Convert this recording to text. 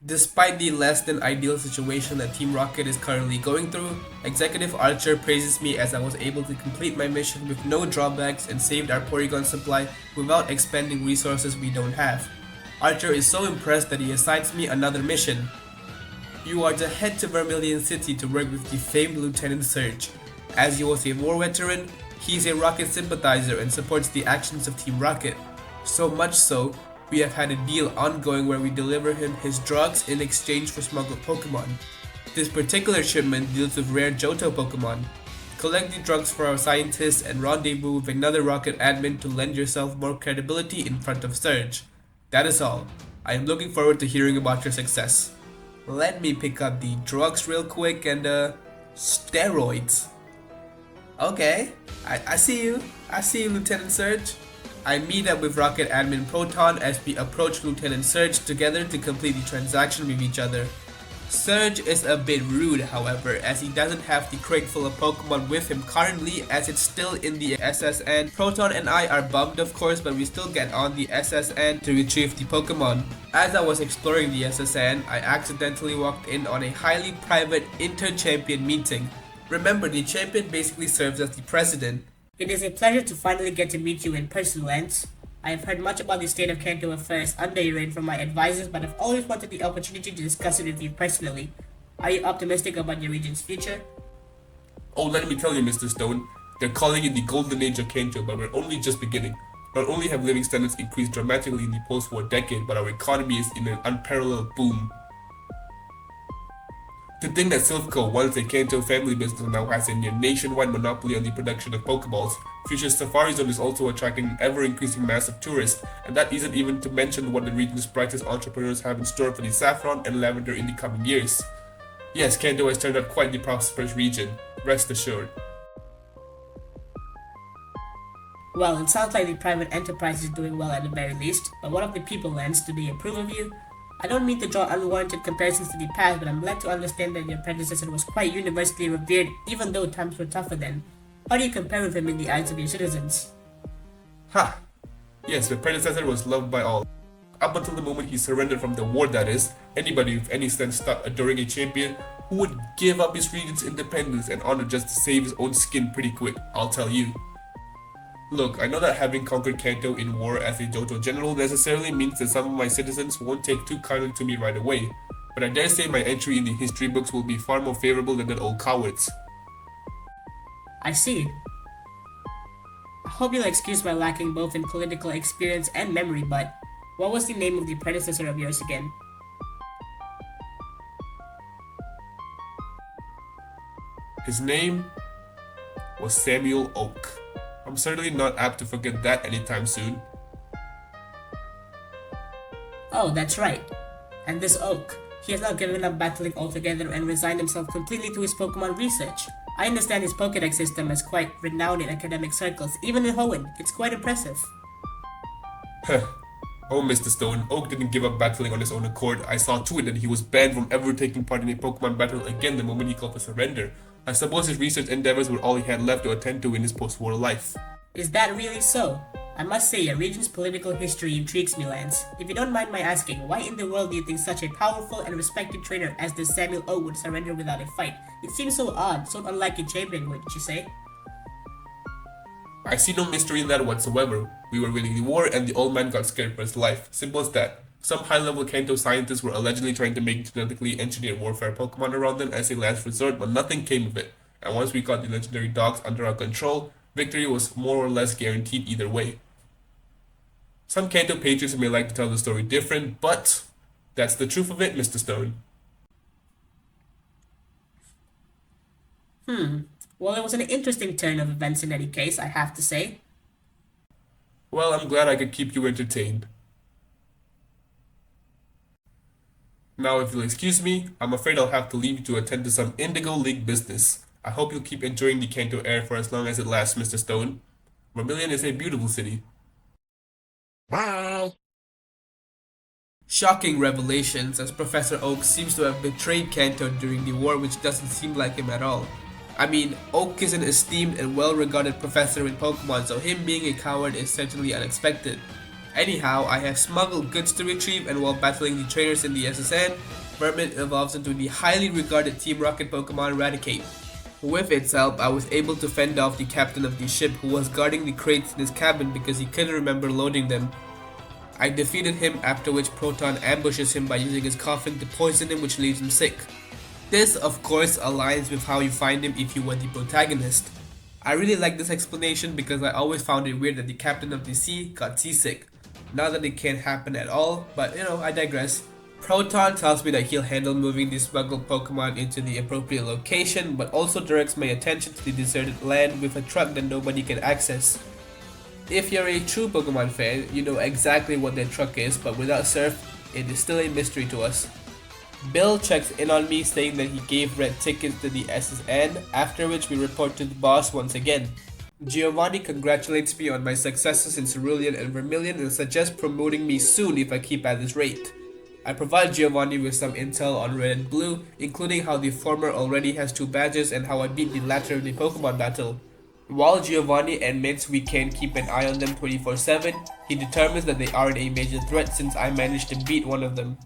Despite the less than ideal situation that Team Rocket is currently going through, Executive Archer praises me as I was able to complete my mission with no drawbacks and saved our Porygon supply without expending resources we don't have. Archer is so impressed that he assigns me another mission. You are to head to Vermilion City to work with the famed Lieutenant Surge. As he was a war veteran, he is a Rocket sympathizer and supports the actions of Team Rocket. So much so, we have had a deal ongoing where we deliver him his drugs in exchange for smuggled Pokemon. This particular shipment deals with rare Johto Pokemon. Collect the drugs for our scientists and rendezvous with another Rocket admin to lend yourself more credibility in front of Surge. That is all. I am looking forward to hearing about your success. Let me pick up the drugs real quick and steroids. Okay, I see you. I see you, Lieutenant Surge. I meet up with Rocket Admin Proton as we approach Lieutenant Surge together to complete the transaction with each other. Surge is a bit rude, however, as he doesn't have the crate full of Pokemon with him currently as it's still in the SSN. Proton and I are bummed of course, but we still get on the SSN to retrieve the Pokemon. As I was exploring the SSN, I accidentally walked in on a highly private inter-champion meeting. Remember, the champion basically serves as the president. It is a pleasure to finally get to meet you in person, Lance. I have heard much about the state of Kanto affairs under your reign from my advisors, but I've always wanted the opportunity to discuss it with you personally. Are you optimistic about your region's future? Oh, let me tell you, Mr. Stone, they're calling it the Golden Age of Kanto, but we're only just beginning. Not only have living standards increased dramatically in the post-war decade, but our economy is in an unparalleled boom. To think that Silphco, once a Kanto family business, now has a near nationwide monopoly on the production of Pokeballs. Future Safari Zone is also attracting an ever-increasing mass of tourists, and that isn't even to mention what the region's brightest entrepreneurs have in store for the saffron and lavender in the coming years. Yes, Kanto has turned out quite the prosperous region, rest assured. Well, it sounds like the private enterprise is doing well at the very least, but what of the people, Lance? Do they approve of you? I don't mean to draw unwarranted comparisons to the past, but I'm glad to understand that your predecessor was quite universally revered even though times were tougher then. How do you compare with him in the eyes of your citizens? Ha! Yes, the predecessor was loved by all. Up until the moment he surrendered from the war, that is, anybody with any sense started adoring a champion who would give up his region's independence and honor just to save his own skin pretty quick, I'll tell you. Look, I know that having conquered Kanto in war as a Johto general necessarily means that some of my citizens won't take too kindly to me right away, but I dare say my entry in the history books will be far more favorable than that old coward's. I see. I hope you'll excuse my lacking both in political experience and memory, but what was the name of the predecessor of yours again? His name was Samuel Oak. I'm certainly not apt to forget that anytime soon. Oh, that's right. And this Oak, he has now given up battling altogether and resigned himself completely to his Pokemon research. I understand his Pokédex system is quite renowned in academic circles, even in Hoenn. It's quite impressive. Heh. Oh, Mr. Stone, Oak didn't give up battling on his own accord. I saw to it that he was banned from ever taking part in a Pokemon battle again the moment he called for surrender. I suppose his research endeavors were all he had left to attend to in his post-war life. Is that really so? I must say, your region's political history intrigues me, Lance. If you don't mind my asking, why in the world do you think such a powerful and respected trainer as this Samuel Oak would surrender without a fight? It seems so odd, so unlike a champion, wouldn't you say? I see no mystery in that whatsoever. We were winning the war and the old man got scared for his life. Simple as that. Some high-level Kanto scientists were allegedly trying to make genetically engineered warfare Pokemon around them as a last resort, but nothing came of it. And once we got the legendary dogs under our control, victory was more or less guaranteed either way. Some Kanto patriots may like to tell the story different, but that's the truth of it, Mr. Stone. Well, it was an interesting turn of events in any case, I have to say. Well, I'm glad I could keep you entertained. Now, if you'll excuse me, I'm afraid I'll have to leave you to attend to some Indigo League business. I hope you'll keep enjoying the Kanto air for as long as it lasts, Mr. Stone. Vermilion is a beautiful city. Bye. Shocking revelations, as Professor Oak seems to have betrayed Kanto during the war, which doesn't seem like him at all. I mean, Oak is an esteemed and well-regarded professor in Pokemon, so him being a coward is certainly unexpected. Anyhow, I have smuggled goods to retrieve, and while battling the trainers in the SSN, Vermin evolves into the highly regarded Team Rocket Pokemon Raticate. With its help, I was able to fend off the captain of the ship who was guarding the crates in his cabin because he couldn't remember loading them. I defeated him, after which Proton ambushes him by using his coughing to poison him, which leaves him sick. This, of course, aligns with how you find him if you were the protagonist. I really like this explanation because I always found it weird that the captain of the sea got seasick. Not that it can't happen at all, but I digress. Proton tells me that he'll handle moving the smuggled Pokemon into the appropriate location, but also directs my attention to the deserted land with a truck that nobody can access. If you're a true Pokemon fan, you know exactly what that truck is, but without Surf, it is still a mystery to us. Bill checks in on me saying that he gave red tickets to the SSN, after which we report to the boss once again. Giovanni congratulates me on my successes in Cerulean and Vermilion and suggests promoting me soon if I keep at this rate. I provide Giovanni with some intel on Red and Blue, including how the former already has 2 badges and how I beat the latter in the Pokemon battle. While Giovanni admits we can keep an eye on them 24/7, he determines that they aren't a major threat since I managed to beat one of them.